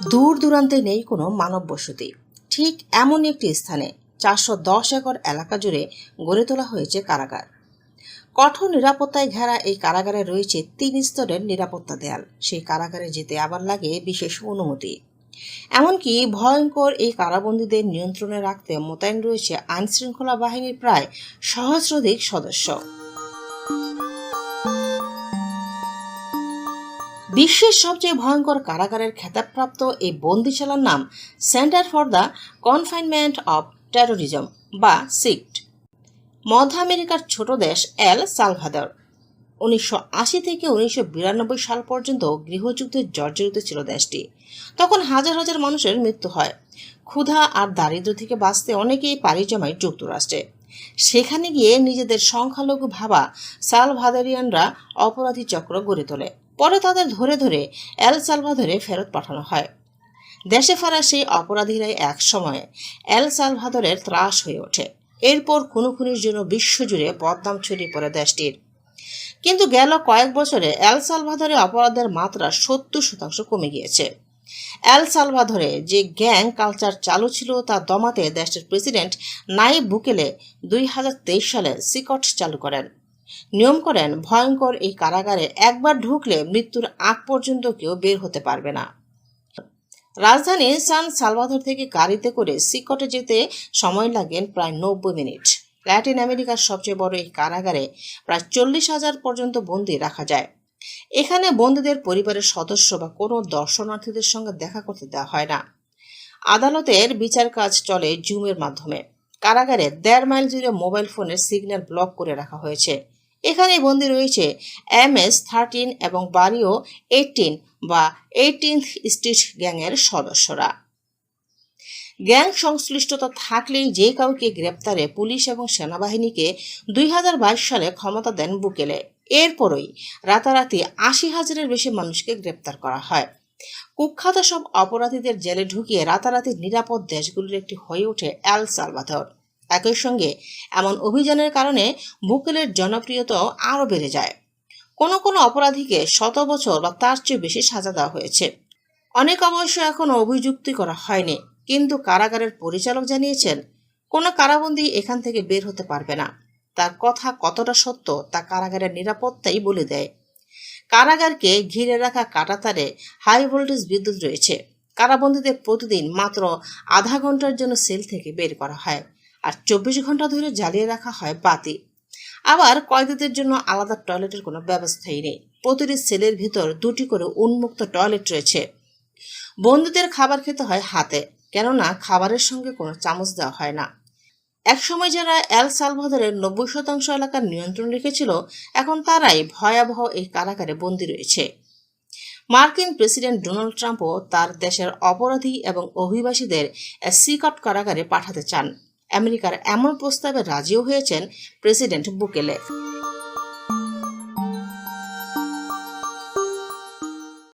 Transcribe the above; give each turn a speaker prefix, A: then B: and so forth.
A: দূর দূরান্তে নেই কোনো মানব বসতি। ঠিক এমন একটি স্থানে 410 একর এলাকা জুড়ে গড়ে তোলা হয়েছে কারাগার। কঠোর নিরাপত্তায় ঘেরা এই কারাগারে রয়েছে 3 স্তরের নিরাপত্তা দেয়াল। সেই কারাগারে যেতে আবার লাগে বিশেষ অনুমতি। এমনকি ভয়ঙ্কর এই কারাবন্দীদের নিয়ন্ত্রণে রাখতে মোতায়েন রয়েছে আইনশৃঙ্খলা বাহিনীর প্রায় সহস্রাধিক সদস্য। বিশ্বের সবচেয়ে ভয়ঙ্কর কারাগারের খেতাবপ্রাপ্ত এই বন্দিশালার নাম centre for the confinement of terrorism বা সিক্ট। মধ্য আমেরিকার ছোট দেশ এল সালভাদর 1980 থেকে 1992 সাল পর্যন্ত গৃহযুদ্ধে জর্জরিত ছিল দেশটি। তখন হাজার হাজার মানুষের মৃত্যু হয়। ক্ষুধা আর দারিদ্র্য থেকে বাঁচতে অনেকেই পাড়ি জমায় যুক্তরাষ্ট্রে। সেখানে গিয়ে নিজেদের সংখ্যালঘু ভাবা সালভাদরিয়ানরা অপরাধী চক্র গড়ে তোলে। পরে তাদের ধরে ধরে এল সালভাদরে ফেরত পাঠানো হয়। দেশে ফেরা সেই অপরাধীরাই এক সময়ে এল সালভাদরের ত্রাস হয়ে ওঠে। এরপর খুনোখুনির জন্য বিশ্বজুড়ে বদনাম ছড়িয়ে পড়ে দেশটির। কিন্তু গেল কয়েক বছরে এল সালভাদরে অপরাধের মাত্রা 70% কমে গিয়েছে। এল সালভাদরে যে গ্যাং কালচার চালু ছিল তা দমাতে দেশটির প্রেসিডেন্ট নাইব বুকেলে 2023 সালে সিকট চালু করেন। নিয়ম করেন, ভয়ঙ্কর এই কারাগারে একবার ঢুকলে মৃত্যুর আগ পর্যন্ত কেউ বের হতে পারবে না। রাজধানী সান সালভাদর থেকে গাড়িতে করে সিকটে যেতে সময় লাগে প্রায় 90 মিনিট। ল্যাটিন আমেরিকার সবচেয়ে বড় এই কারাগারে প্রায় 40,000 পর্যন্ত বন্দী রাখা যায়। এখানে বন্দীদের পরিবারের সদস্য বা কোনো দর্শনার্থীদের সঙ্গে দেখা করতে দেওয়া হয় না। আদালতের বিচার কাজ চলে জুমের মাধ্যমে। কারাগারে 1.5 মাইল জুড়ে মোবাইল ফোনের সিগন্যাল ব্লক করে রাখা হয়েছে। এখানে বন্দী রয়েছে MS-13 এবং বারিও 18 বা 18th স্ট্রিট গ্যাংয়ের সদস্যরা। গ্যাং সংশ্লিষ্টতা থাকলেই যে কাউকে গ্রেপ্তারে পুলিশ এবং সেনাবাহিনীকে 2022 সালে ক্ষমতা দেন বুকেলে। এরপরই রাতারাতি 80,000-এর বেশি মানুষকে গ্রেপ্তার করা হয়। কুখ্যাত সব অপরাধীদের জেলে ঢুকিয়ে রাতারাতি নিরাপদ দেশগুলির একটি হয়ে ওঠে এল সালভাদর। একই সঙ্গে এমন অভিযানের কারণে বুকেলের জনপ্রিয়তাও আরও বেড়ে যায়। কোনো কোনো অপরাধীকে 100 বছর বা তার চেয়ে বেশি সাজা দেওয়া হয়েছে। অনেক অবশ্য এখনো অভিযুক্তি করা হয়নি, কিন্তু কারাগারের পরিচালক জানিয়েছেন কোনো কারাবন্দী এখান থেকে বের হতে পারবে না। তার কথা কতটা সত্য তা কারাগারের নিরাপত্তাই বলে দেয়। কারাগারকে ঘিরে রাখা কাঁটাতারে হাই ভোল্টেজ বিদ্যুৎ রয়েছে। কারাবন্দীদের প্রতিদিন মাত্র আধা ঘন্টার জন্য সেল থেকে বের করা হয়, আর 24 ঘন্টা ধরে জ্বালিয়ে রাখা হয় বাতি। আবার কয়েদিদের জন্য আলাদা টয়লেটের কোনো ব্যবস্থাই নেই। প্রতিটি সেলের ভিতর 2টি করে উন্মুক্ত টয়লেট রয়েছে। বন্দীদের খাবার খেতে হয় হাতে, কেননা খাবারের সঙ্গে কোনো চামচ দেওয়া হয় না। একসময় যারা এল সালভাদরের 90% এলাকার নিয়ন্ত্রণ রেখেছিল, এখন তারাই ভয়াবহ এই কারাগারে বন্দী রয়েছে। মার্কিন প্রেসিডেন্ট ডোনাল্ড ট্রাম্পও তার দেশের অপরাধী এবং অভিবাসীদের সিকট কারাগারে পাঠাতে চান। আমেরিকার এমন প্রস্তাবে রাজিও হয়েছেন প্রেসিডেন্ট বুকেলে।